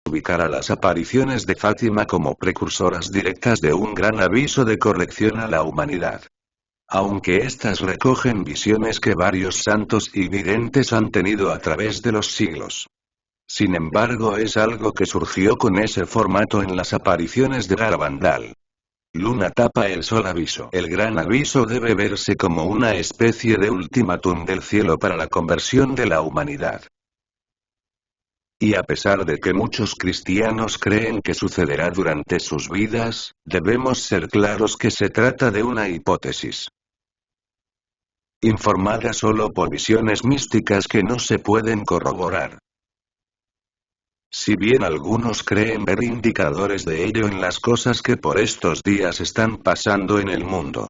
ubicar a las apariciones de Fátima como precursoras directas de un gran aviso de corrección a la humanidad. Aunque éstas recogen visiones que varios santos y videntes han tenido a través de los siglos. Sin embargo, es algo que surgió con ese formato en las apariciones de Garabandal. Luna tapa el sol aviso. El gran aviso debe verse como una especie de ultimátum del cielo para la conversión de la humanidad. Y a pesar de que muchos cristianos creen que sucederá durante sus vidas, debemos ser claros que se trata de una hipótesis informada solo por visiones místicas que no se pueden corroborar. Si bien algunos creen ver indicadores de ello en las cosas que por estos días están pasando en el mundo.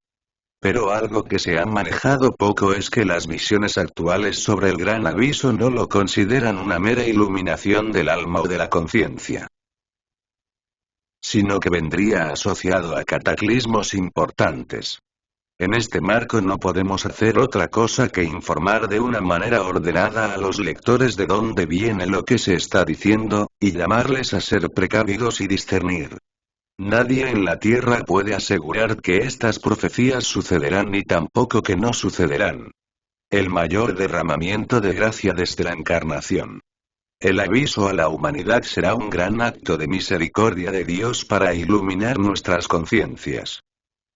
Pero algo que se ha manejado poco es que las visiones actuales sobre el gran aviso no lo consideran una mera iluminación del alma o de la conciencia, sino que vendría asociado a cataclismos importantes. En este marco no podemos hacer otra cosa que informar de una manera ordenada a los lectores de dónde viene lo que se está diciendo, y llamarles a ser precavidos y discernir. Nadie en la tierra puede asegurar que estas profecías sucederán ni tampoco que no sucederán. El mayor derramamiento de gracia desde la encarnación. El aviso a la humanidad será un gran acto de misericordia de Dios para iluminar nuestras conciencias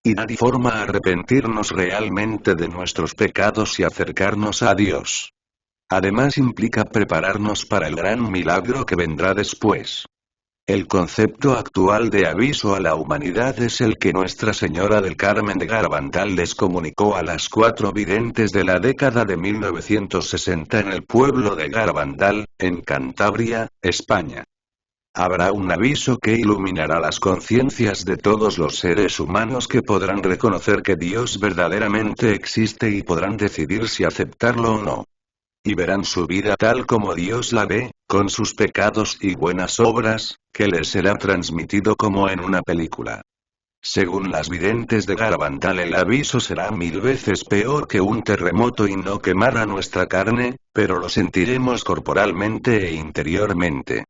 y dar forma a arrepentirnos realmente de nuestros pecados y acercarnos a Dios. Además implica prepararnos para el gran milagro que vendrá después. El concepto actual de aviso a la humanidad es el que Nuestra Señora del Carmen de Garabandal les comunicó a las 4 videntes de la década de 1960 en el pueblo de Garabandal, en Cantabria, España. Habrá un aviso que iluminará las conciencias de todos los seres humanos que podrán reconocer que Dios verdaderamente existe y podrán decidir si aceptarlo o no. Y verán su vida tal como Dios la ve, con sus pecados y buenas obras, que les será transmitido como en una película. Según las videntes de Garabandal, el aviso será 1000 veces peor que un terremoto y no quemará nuestra carne, pero lo sentiremos corporalmente e interiormente.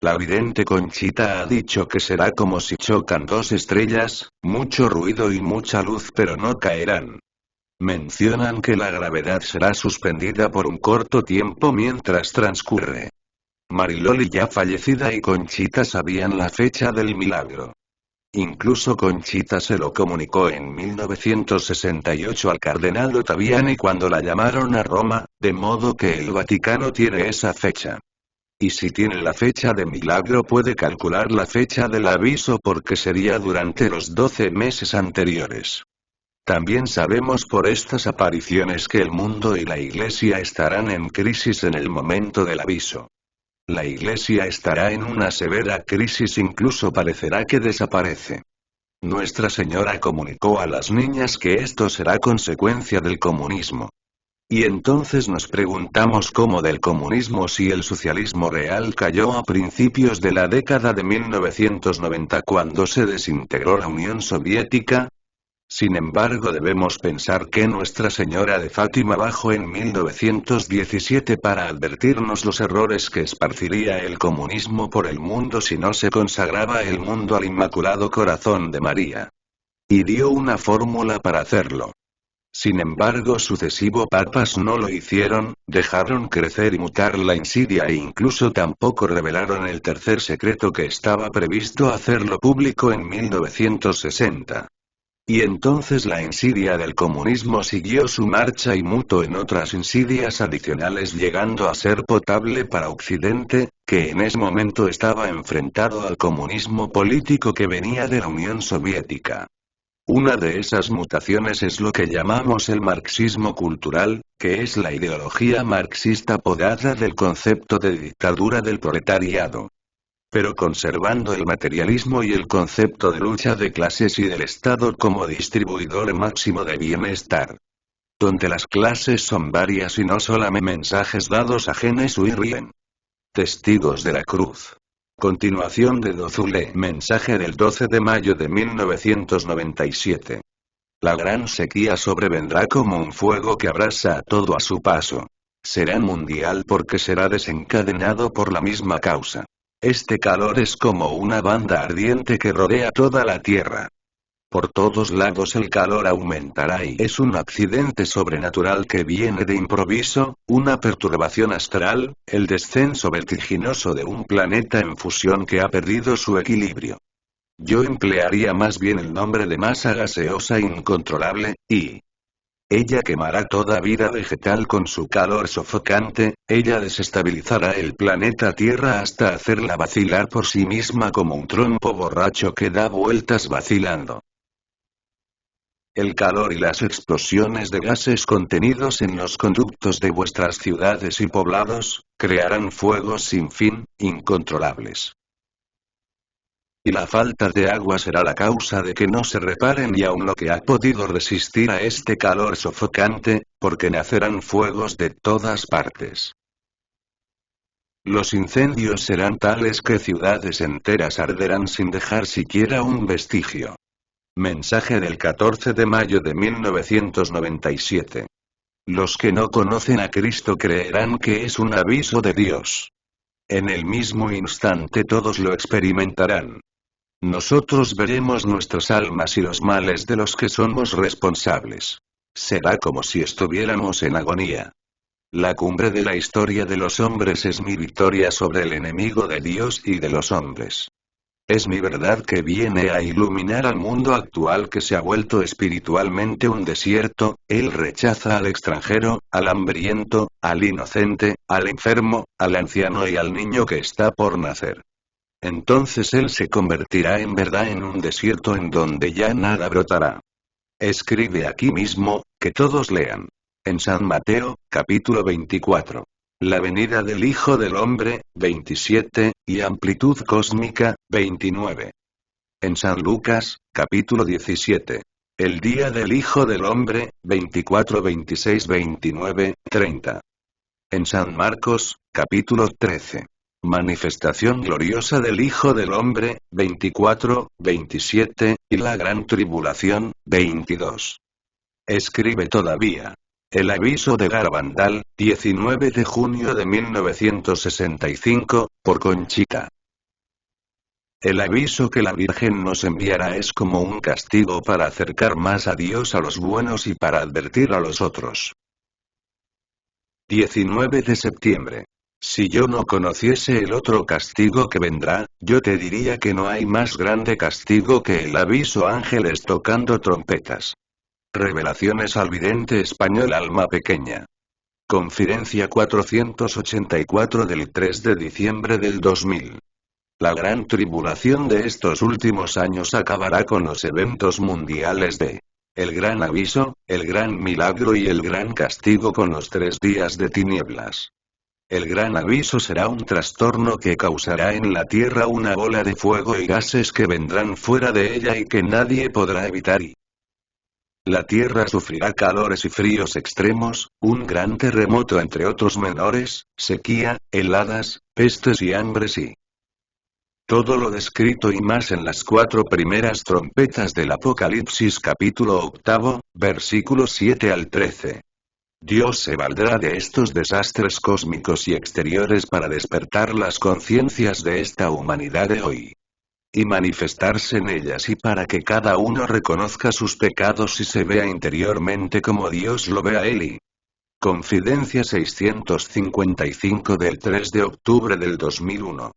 La vidente Conchita ha dicho que será como si chocan 2 estrellas, mucho ruido y mucha luz, pero no caerán. Mencionan que la gravedad será suspendida por un corto tiempo mientras transcurre. Mariloli, ya fallecida, y Conchita sabían la fecha del milagro. Incluso Conchita se lo comunicó en 1968 al cardenal Ottaviani cuando la llamaron a Roma, de modo que el Vaticano tiene esa fecha. Y si tiene la fecha de milagro, puede calcular la fecha del aviso porque sería durante los 12 meses anteriores. También sabemos por estas apariciones que el mundo y la Iglesia estarán en crisis en el momento del aviso. La Iglesia estará en una severa crisis, incluso parecerá que desaparece. Nuestra Señora comunicó a las niñas que esto será consecuencia del comunismo. Y entonces nos preguntamos cómo del comunismo si el socialismo real cayó a principios de la década de 1990 cuando se desintegró la Unión Soviética. Sin embargo, debemos pensar que Nuestra Señora de Fátima bajó en 1917 para advertirnos los errores que esparciría el comunismo por el mundo si no se consagraba el mundo al Inmaculado Corazón de María. Y dio una fórmula para hacerlo. Sin embargo, sucesivos papas no lo hicieron, dejaron crecer y mutar la insidia e incluso tampoco revelaron el tercer secreto que estaba previsto hacerlo público en 1960. Y entonces la insidia del comunismo siguió su marcha y mutó en otras insidias adicionales, llegando a ser potable para Occidente, que en ese momento estaba enfrentado al comunismo político que venía de la Unión Soviética. Una de esas mutaciones es lo que llamamos el marxismo cultural, que es la ideología marxista podada del concepto de dictadura del proletariado, pero conservando el materialismo y el concepto de lucha de clases y del Estado como distribuidor máximo de bienestar, donde las clases son varias y no solamente mensajes dados a genes y rien. Testigos de la Cruz. Continuación de Dozule. Mensaje del 12 de mayo de 1997. La gran sequía sobrevendrá como un fuego que abrasa a todo a su paso. Será mundial porque será desencadenado por la misma causa. Este calor es como una banda ardiente que rodea toda la Tierra. Por todos lados el calor aumentará y es un accidente sobrenatural que viene de improviso, una perturbación astral, el descenso vertiginoso de un planeta en fusión que ha perdido su equilibrio. Yo emplearía más bien el nombre de masa gaseosa incontrolable, y ella quemará toda vida vegetal con su calor sofocante, ella desestabilizará el planeta Tierra hasta hacerla vacilar por sí misma como un trompo borracho que da vueltas vacilando. El calor y las explosiones de gases contenidos en los conductos de vuestras ciudades y poblados, crearán fuegos sin fin, incontrolables. Y la falta de agua será la causa de que no se reparen y aún lo que ha podido resistir a este calor sofocante, porque nacerán fuegos de todas partes. Los incendios serán tales que ciudades enteras arderán sin dejar siquiera un vestigio. Mensaje del 14 de mayo de 1997. Los que no conocen a Cristo creerán que es un aviso de Dios. En el mismo instante todos lo experimentarán. Nosotros veremos nuestras almas y los males de los que somos responsables. Será como si estuviéramos en agonía. La cumbre de la historia de los hombres es mi victoria sobre el enemigo de Dios y de los hombres. Es mi verdad que viene a iluminar al mundo actual que se ha vuelto espiritualmente un desierto. Él rechaza al extranjero, al hambriento, al inocente, al enfermo, al anciano y al niño que está por nacer. Entonces él se convertirá en verdad en un desierto en donde ya nada brotará. Escribe aquí mismo, que todos lean. En San Mateo, capítulo 24. La venida del Hijo del Hombre, 27, y amplitud cósmica, 29. En San Lucas, capítulo 17. El día del Hijo del Hombre, 24, 26, 29, 30. En San Marcos, capítulo 13. Manifestación gloriosa del Hijo del Hombre, 24, 27, y la gran tribulación, 22. Escribe todavía. El aviso de Garabandal, 19 de junio de 1965, por Conchita. El aviso que la Virgen nos enviará es como un castigo para acercar más a Dios a los buenos y para advertir a los otros. 19 de septiembre. Si yo no conociese el otro castigo que vendrá, yo te diría que no hay más grande castigo que el aviso ángeles tocando trompetas. Revelaciones al vidente español alma pequeña. Conferencia 484 del 3 de diciembre del 2000. La gran tribulación de estos últimos años acabará con los eventos mundiales de el gran aviso, el gran milagro y el gran castigo con los 3 días de tinieblas. El gran aviso será un trastorno que causará en la tierra una bola de fuego y gases que vendrán fuera de ella y que nadie podrá evitar y la tierra sufrirá calores y fríos extremos, un gran terremoto entre otros menores, sequía, heladas, pestes y hambres y todo lo descrito y más en las 4 primeras trompetas del Apocalipsis capítulo 8, versículos 7 al 13. Dios se valdrá de estos desastres cósmicos y exteriores para despertar las conciencias de esta humanidad de hoy. Y manifestarse en ellas y para que cada uno reconozca sus pecados y se vea interiormente como Dios lo ve a él y Confidencia 655 del 3 de octubre del 2001.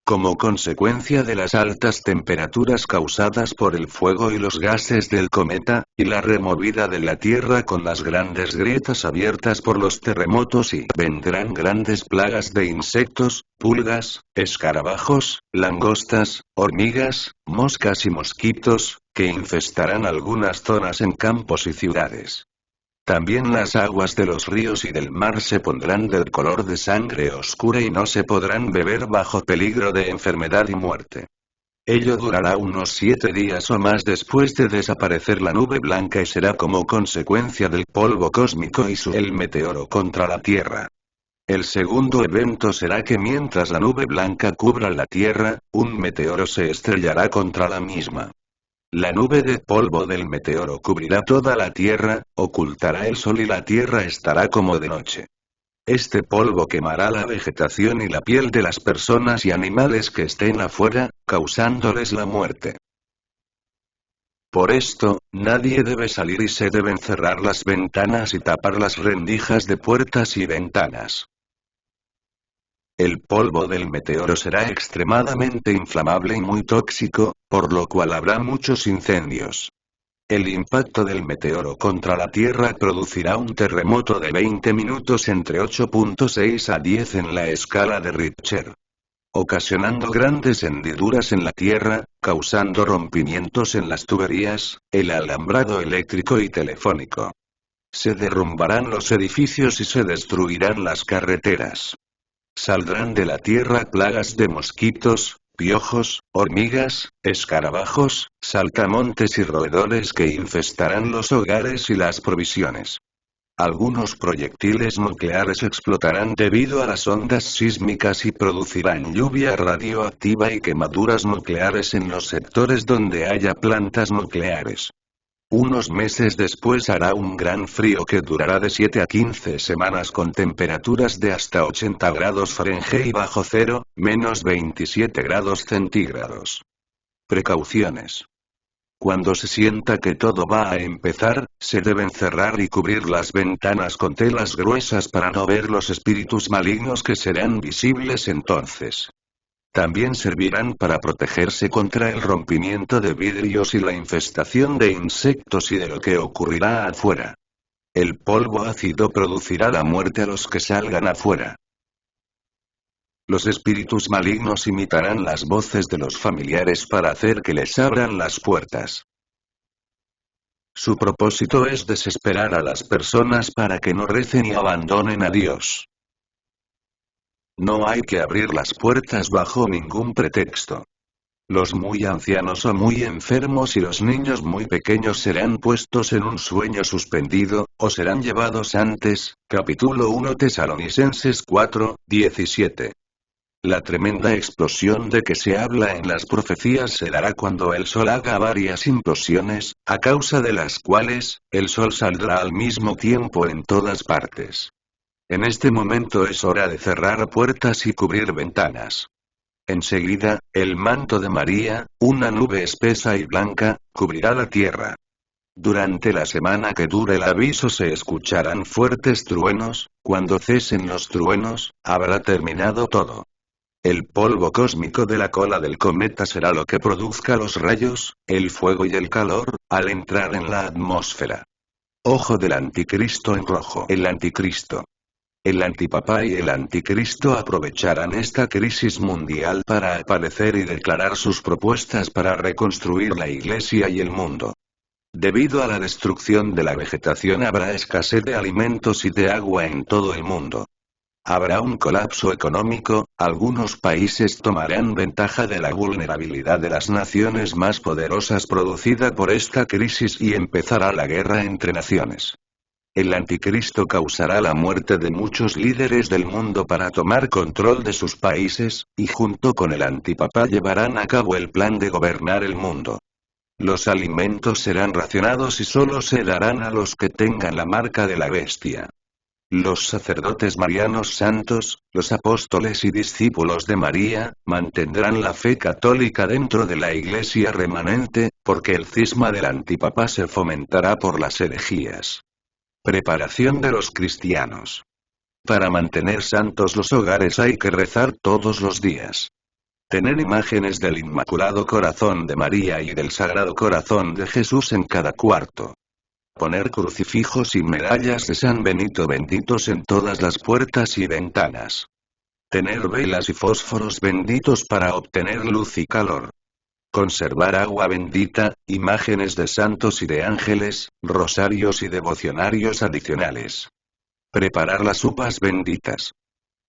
Como consecuencia de las altas temperaturas causadas por el fuego y los gases del cometa, y la removida de la Tierra con las grandes grietas abiertas por los terremotos y vendrán grandes plagas de insectos, pulgas, escarabajos, langostas, hormigas, moscas y mosquitos, que infestarán algunas zonas en campos y ciudades. También las aguas de los ríos y del mar se pondrán del color de sangre oscura y no se podrán beber bajo peligro de enfermedad y muerte. Ello durará unos 7 días o más después de desaparecer la nube blanca y será como consecuencia del polvo cósmico y el meteoro contra la Tierra. El segundo evento será que mientras la nube blanca cubra la Tierra, un meteoro se estrellará contra la misma. La nube de polvo del meteoro cubrirá toda la Tierra, ocultará el sol y la Tierra estará como de noche. Este polvo quemará la vegetación y la piel de las personas y animales que estén afuera, causándoles la muerte. Por esto, nadie debe salir y se deben cerrar las ventanas y tapar las rendijas de puertas y ventanas. El polvo del meteoro será extremadamente inflamable y muy tóxico, por lo cual habrá muchos incendios. El impacto del meteoro contra la Tierra producirá un terremoto de 20 minutos entre 8.6 a 10 en la escala de Richter, ocasionando grandes hendiduras en la Tierra, causando rompimientos en las tuberías, el alambrado eléctrico y telefónico. Se derrumbarán los edificios y se destruirán las carreteras. Saldrán de la Tierra plagas de mosquitos, piojos, hormigas, escarabajos, saltamontes y roedores que infestarán los hogares y las provisiones. Algunos proyectiles nucleares explotarán debido a las ondas sísmicas y producirán lluvia radioactiva y quemaduras nucleares en los sectores donde haya plantas nucleares. Unos meses después hará un gran frío que durará de 7 a 15 semanas con temperaturas de hasta 80 grados Fahrenheit bajo cero, menos 27 grados centígrados. Precauciones. Cuando se sienta que todo va a empezar, se deben cerrar y cubrir las ventanas con telas gruesas para no ver los espíritus malignos que serán visibles entonces. También servirán para protegerse contra el rompimiento de vidrios y la infestación de insectos y de lo que ocurrirá afuera. El polvo ácido producirá la muerte a los que salgan afuera. Los espíritus malignos imitarán las voces de los familiares para hacer que les abran las puertas. Su propósito es desesperar a las personas para que no recen y abandonen a Dios. No hay que abrir las puertas bajo ningún pretexto. Los muy ancianos o muy enfermos y los niños muy pequeños serán puestos en un sueño suspendido, o serán llevados antes. Capítulo 1 Tesalonicenses 4:17. La tremenda explosión de que se habla en las profecías se dará cuando el sol haga varias implosiones, a causa de las cuales, el sol saldrá al mismo tiempo en todas partes. En este momento es hora de cerrar puertas y cubrir ventanas. Enseguida, el manto de María, una nube espesa y blanca, cubrirá la tierra. Durante la semana que dure el aviso se escucharán fuertes truenos. Cuando cesen los truenos, habrá terminado todo. El polvo cósmico de la cola del cometa será lo que produzca los rayos, el fuego y el calor, al entrar en la atmósfera. Ojo del anticristo en rojo. El anticristo. El antipapá y el anticristo aprovecharán esta crisis mundial para aparecer y declarar sus propuestas para reconstruir la iglesia y el mundo. Debido a la destrucción de la vegetación habrá escasez de alimentos y de agua en todo el mundo. Habrá un colapso económico, algunos países tomarán ventaja de la vulnerabilidad de las naciones más poderosas producida por esta crisis y empezará la guerra entre naciones. El anticristo causará la muerte de muchos líderes del mundo para tomar control de sus países, y junto con el antipapá llevarán a cabo el plan de gobernar el mundo. Los alimentos serán racionados y solo se darán a los que tengan la marca de la bestia. Los sacerdotes marianos santos, los apóstoles y discípulos de María, mantendrán la fe católica dentro de la iglesia remanente, porque el cisma del antipapá se fomentará por las herejías. Preparación de los cristianos. Para mantener santos los hogares hay que rezar todos los días. Tener imágenes del Inmaculado Corazón de María y del Sagrado Corazón de Jesús en cada cuarto. Poner crucifijos y medallas de San Benito benditos en todas las puertas y ventanas. Tener velas y fósforos benditos para obtener luz y calor. Conservar agua bendita, imágenes de santos y de ángeles, rosarios y devocionarios adicionales. Preparar las uvas benditas.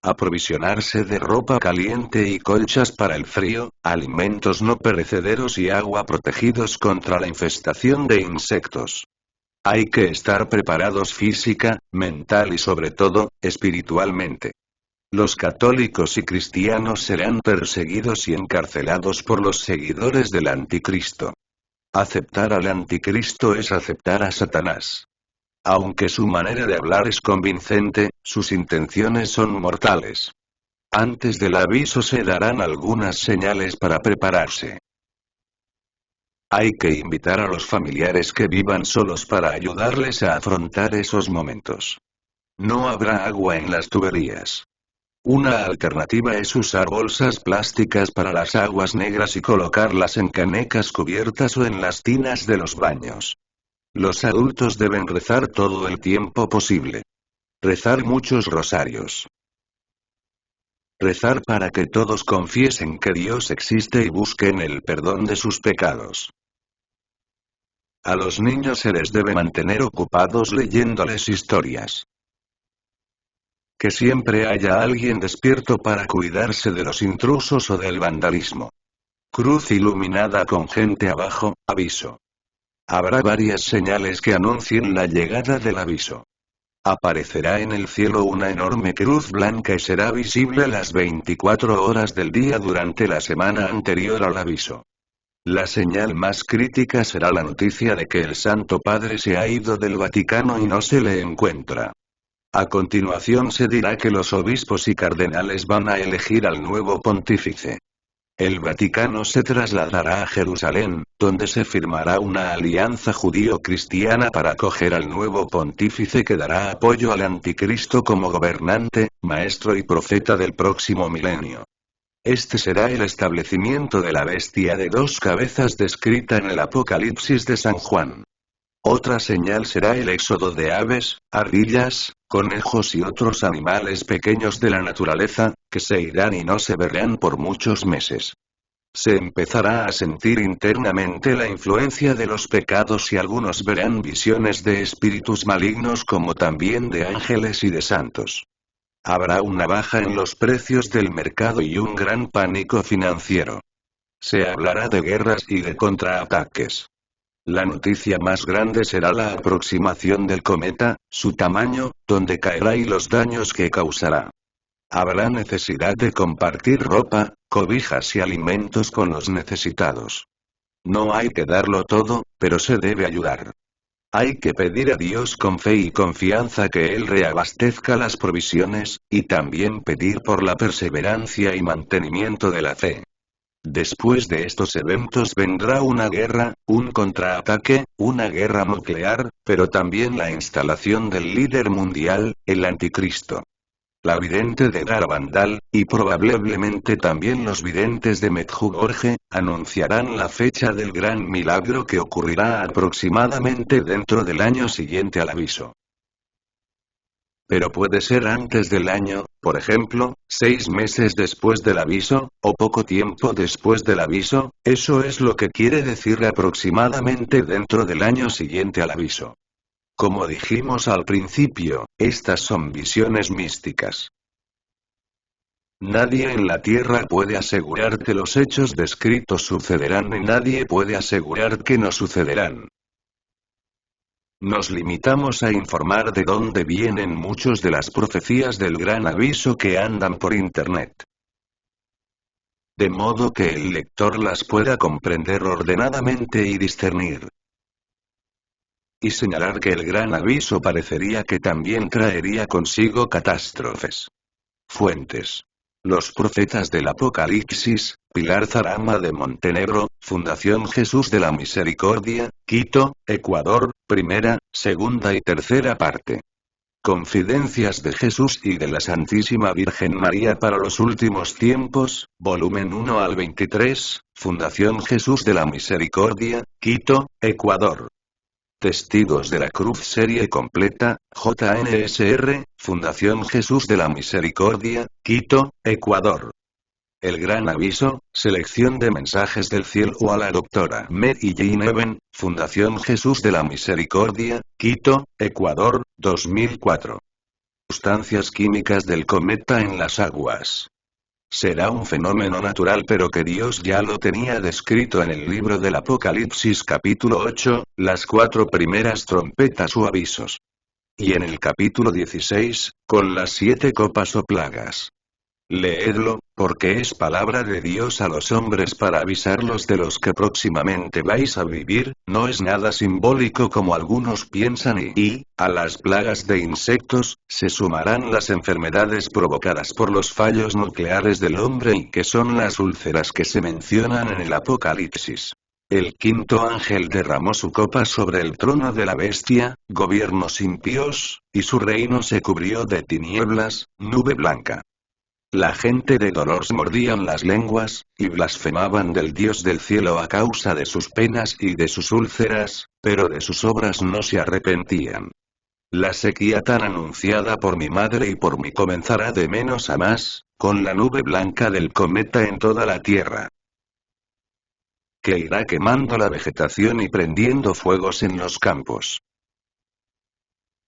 Aprovisionarse de ropa caliente y colchas para el frío, alimentos no perecederos y agua protegidos contra la infestación de insectos. Hay que estar preparados física, mental y sobre todo, espiritualmente. Los católicos y cristianos serán perseguidos y encarcelados por los seguidores del anticristo. Aceptar al anticristo es aceptar a Satanás. Aunque su manera de hablar es convincente, sus intenciones son mortales. Antes del aviso se darán algunas señales para prepararse. Hay que invitar a los familiares que vivan solos para ayudarles a afrontar esos momentos. No habrá agua en las tuberías. Una alternativa es usar bolsas plásticas para las aguas negras y colocarlas en canecas cubiertas o en las tinas de los baños. Los adultos deben rezar todo el tiempo posible. Rezar muchos rosarios. Rezar para que todos confiesen que Dios existe y busquen el perdón de sus pecados. A los niños se les debe mantener ocupados leyéndoles historias. Que siempre haya alguien despierto para cuidarse de los intrusos o del vandalismo. Cruz iluminada con gente abajo, aviso. Habrá varias señales que anuncien la llegada del aviso. Aparecerá en el cielo una enorme cruz blanca y será visible las 24 horas del día durante la semana anterior al aviso. La señal más crítica será la noticia de que el Santo Padre se ha ido del Vaticano y no se le encuentra. A continuación se dirá que los obispos y cardenales van a elegir al nuevo pontífice. El Vaticano se trasladará a Jerusalén, donde se firmará una alianza judío-cristiana para acoger al nuevo pontífice que dará apoyo al anticristo como gobernante, maestro y profeta del próximo milenio. Este será el establecimiento de la bestia de dos cabezas descrita en el Apocalipsis de San Juan. Otra señal será el éxodo de aves, ardillas, conejos y otros animales pequeños de la naturaleza, que se irán y no se verán por muchos meses. Se empezará a sentir internamente la influencia de los pecados y algunos verán visiones de espíritus malignos como también de ángeles y de santos. Habrá una baja en los precios del mercado y un gran pánico financiero. Se hablará de guerras y de contraataques. La noticia más grande será la aproximación del cometa, su tamaño, dónde caerá y los daños que causará. Habrá necesidad de compartir ropa, cobijas y alimentos con los necesitados. No hay que darlo todo, pero se debe ayudar. Hay que pedir a Dios con fe y confianza que Él reabastezca las provisiones, y también pedir por la perseverancia y mantenimiento de la fe. Después de estos eventos vendrá una guerra, un contraataque, una guerra nuclear, pero también la instalación del líder mundial, el anticristo. La vidente de Garabandal, y probablemente también los videntes de Medjugorje, anunciarán la fecha del gran milagro que ocurrirá aproximadamente dentro del año siguiente al aviso. Pero puede ser antes del año, por ejemplo, 6 meses después del aviso, o poco tiempo después del aviso, eso es lo que quiere decir aproximadamente dentro del año siguiente al aviso. Como dijimos al principio, estas son visiones místicas. Nadie en la Tierra puede asegurar que los hechos descritos sucederán y nadie puede asegurar que no sucederán. Nos limitamos a informar de dónde vienen muchos de las profecías del gran aviso que andan por Internet. De modo que el lector las pueda comprender ordenadamente y discernir. Y señalar que el gran aviso parecería que también traería consigo catástrofes. Fuentes. Los profetas del Apocalipsis, Pilar Zarama de Montenegro, Fundación Jesús de la Misericordia, Quito, Ecuador, primera, segunda y tercera parte. Confidencias de Jesús y de la Santísima Virgen María para los últimos tiempos, volumen 1 al 23, Fundación Jesús de la Misericordia, Quito, Ecuador. Testigos de la Cruz serie completa, JNSR, Fundación Jesús de la Misericordia, Quito, Ecuador. El Gran Aviso, selección de mensajes del cielo a la doctora Mary Jane Even, Fundación Jesús de la Misericordia, Quito, Ecuador, 2004. Sustancias químicas del cometa en las aguas. Será un fenómeno natural pero que Dios ya lo tenía descrito en el libro del Apocalipsis capítulo 8, las 4 primeras trompetas o avisos. Y en el capítulo 16, con las 7 copas o plagas. Leedlo, porque es palabra de Dios a los hombres para avisarlos de los que próximamente vais a vivir, no es nada simbólico como algunos piensan a las plagas de insectos, se sumarán las enfermedades provocadas por los fallos nucleares del hombre y que son las úlceras que se mencionan en el Apocalipsis. El quinto ángel derramó su copa sobre el trono de la bestia, gobiernos impíos, y su reino se cubrió de tinieblas, nube blanca. La gente de dolor se mordían las lenguas, y blasfemaban del Dios del cielo a causa de sus penas y de sus úlceras, pero de sus obras no se arrepentían. La sequía tan anunciada por mi madre y por mí comenzará de menos a más, con la nube blanca del cometa en toda la tierra, que irá quemando la vegetación y prendiendo fuegos en los campos.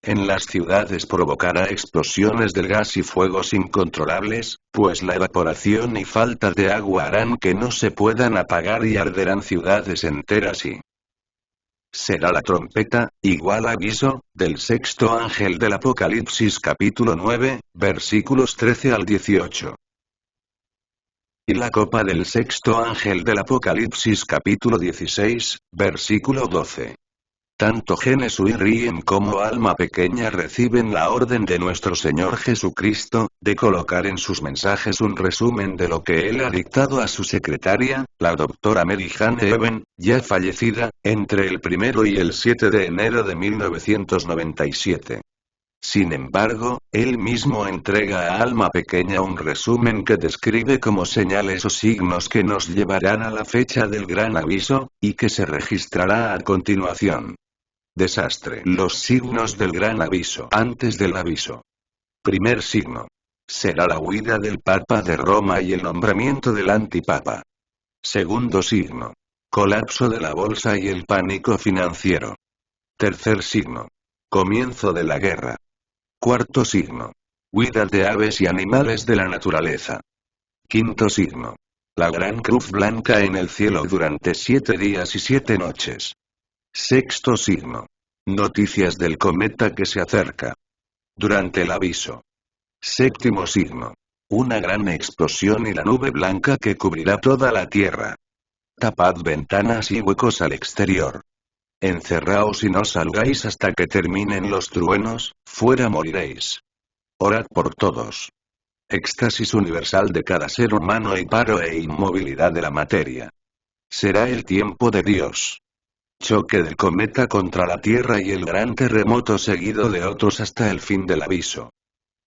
En las ciudades provocará explosiones del gas y fuegos incontrolables, pues la evaporación y falta de agua harán que no se puedan apagar y arderán ciudades enteras y será la trompeta, igual aviso, del sexto ángel del Apocalipsis capítulo 9, versículos 13 al 18. Y la copa del sexto ángel del Apocalipsis capítulo 16, versículo 12. Tanto Genes y Riem como Alma Pequeña reciben la orden de nuestro Señor Jesucristo, de colocar en sus mensajes un resumen de lo que Él ha dictado a su secretaria, la doctora Mary Jane Even, ya fallecida, entre el 1 y el 7 de enero de 1997. Sin embargo, él mismo entrega a Alma Pequeña un resumen que describe como señales o signos que nos llevarán a la fecha del gran aviso, y que se registrará a continuación. Desastre. Los signos del gran aviso. Antes del aviso. Primer signo. Será la huida del Papa de Roma y el nombramiento del antipapa. Segundo signo. Colapso de la bolsa y el pánico financiero. Tercer signo. Comienzo de la guerra. Cuarto signo. Huida de aves y animales de la naturaleza. Quinto signo. La gran cruz blanca en el cielo durante 7 días y 7 noches. Sexto signo. Noticias del cometa que se acerca. Durante el aviso. Séptimo signo. Una gran explosión y la nube blanca que cubrirá toda la tierra. Tapad ventanas y huecos al exterior. Encerraos y no salgáis hasta que terminen los truenos, fuera moriréis. Orad por todos. Éxtasis universal de cada ser humano y paro e inmovilidad de la materia. Será el tiempo de Dios. Choque del cometa contra la Tierra y el gran terremoto seguido de otros hasta el fin del aviso.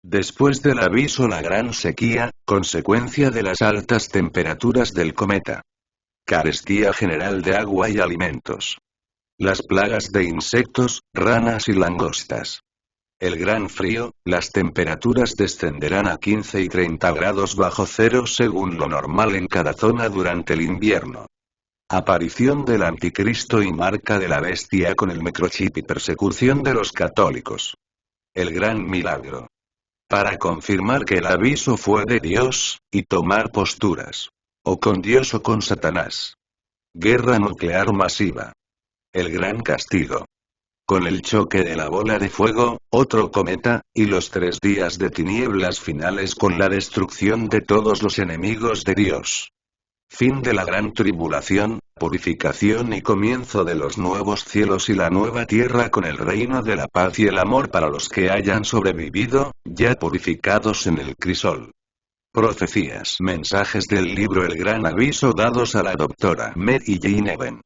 Después del aviso la gran sequía, consecuencia de las altas temperaturas del cometa. Carestía general de agua y alimentos. Las plagas de insectos, ranas y langostas. El gran frío, las temperaturas descenderán a 15 y 30 grados bajo cero según lo normal en cada zona durante el invierno. Aparición del anticristo y marca de la bestia con el microchip y persecución de los católicos. El gran milagro. Para confirmar que el aviso fue de Dios, y tomar posturas. O con Dios o con Satanás. Guerra nuclear masiva. El gran castigo. Con el choque de la bola de fuego, otro cometa, y los 3 días de tinieblas finales con la destrucción de todos los enemigos de Dios. Fin de la gran tribulación, purificación y comienzo de los nuevos cielos y la nueva tierra con el reino de la paz y el amor para los que hayan sobrevivido, ya purificados en el crisol. Profecías. Mensajes del libro El Gran Aviso dados a la doctora Mary Jane Even.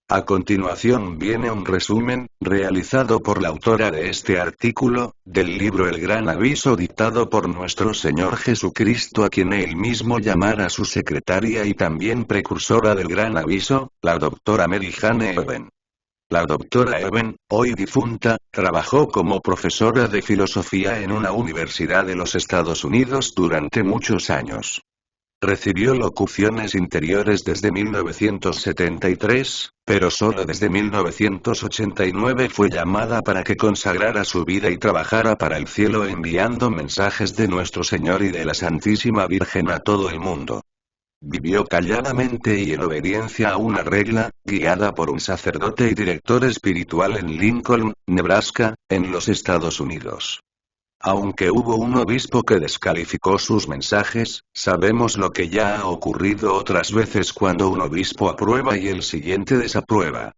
A continuación viene un resumen, realizado por la autora de este artículo, del libro El Gran Aviso dictado por nuestro Señor Jesucristo a quien él mismo llamara su secretaria y también precursora del Gran Aviso, la doctora Mary Jane Even. La doctora Even, hoy difunta, trabajó como profesora de filosofía en una universidad de los Estados Unidos durante muchos años. Recibió locuciones interiores desde 1973, pero solo desde 1989 fue llamada para que consagrara su vida y trabajara para el cielo enviando mensajes de nuestro Señor y de la Santísima Virgen a todo el mundo. Vivió calladamente y en obediencia a una regla, guiada por un sacerdote y director espiritual en Lincoln, Nebraska, en los Estados Unidos. Aunque hubo un obispo que descalificó sus mensajes, sabemos lo que ya ha ocurrido otras veces cuando un obispo aprueba y el siguiente desaprueba.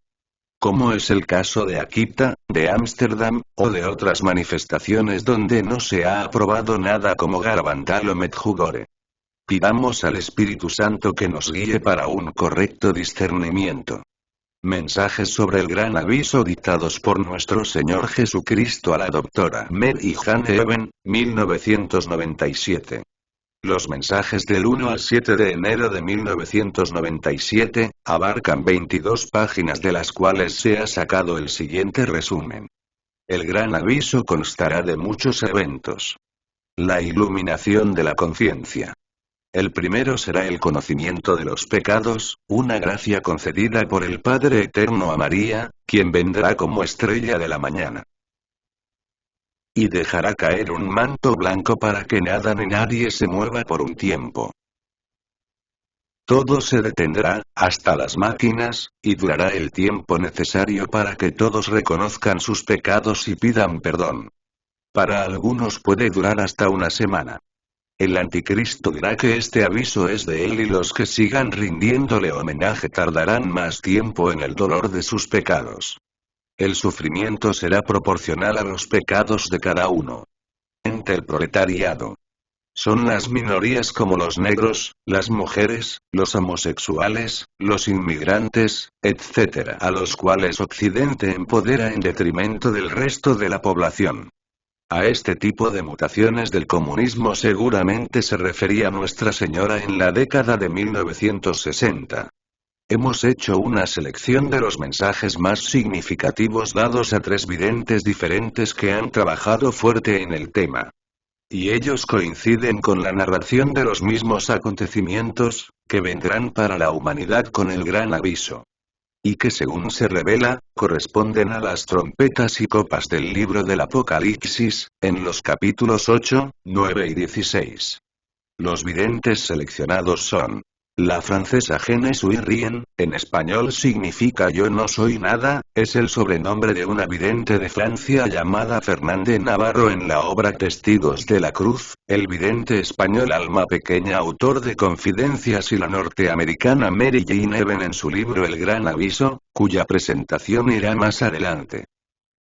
Como es el caso de Akita, de Ámsterdam, o de otras manifestaciones donde no se ha aprobado nada como Garabandal o Medjugorje. Pidamos al Espíritu Santo que nos guíe para un correcto discernimiento. Mensajes sobre el gran aviso dictados por nuestro Señor Jesucristo a la doctora Mary Jane Even, 1997. Los mensajes del 1 al 7 de enero de 1997, abarcan 22 páginas de las cuales se ha sacado el siguiente resumen. El gran aviso constará de muchos eventos. La iluminación de la conciencia. El primero será el conocimiento de los pecados, una gracia concedida por el Padre Eterno a María, quien vendrá como estrella de la mañana. Y dejará caer un manto blanco para que nada ni nadie se mueva por un tiempo. Todo se detendrá, hasta las máquinas, y durará el tiempo necesario para que todos reconozcan sus pecados y pidan perdón. Para algunos puede durar hasta una semana. El anticristo dirá que este aviso es de él y los que sigan rindiéndole homenaje tardarán más tiempo en el dolor de sus pecados. El sufrimiento será proporcional a los pecados de cada uno. Entre el proletariado. Son las minorías como los negros, las mujeres, los homosexuales, los inmigrantes, etc., a los cuales Occidente empodera en detrimento del resto de la población. A este tipo de mutaciones del comunismo seguramente se refería Nuestra Señora en la década de 1960. Hemos hecho una selección de los mensajes más significativos dados a 3 videntes diferentes que han trabajado fuerte en el tema. Y ellos coinciden con la narración de los mismos acontecimientos, que vendrán para la humanidad con el gran aviso. Y que según se revela, corresponden a las trompetas y copas del libro del Apocalipsis, en los capítulos 8, 9 y 16. Los videntes seleccionados son: la francesa Jeanne Suirien, en español significa yo no soy nada, es el sobrenombre de una vidente de Francia llamada Fernández Navarro en la obra Testigos de la Cruz, el vidente español Alma Pequeña autor de Confidencias y la norteamericana Mary Jane Even en su libro El Gran Aviso, cuya presentación irá más adelante.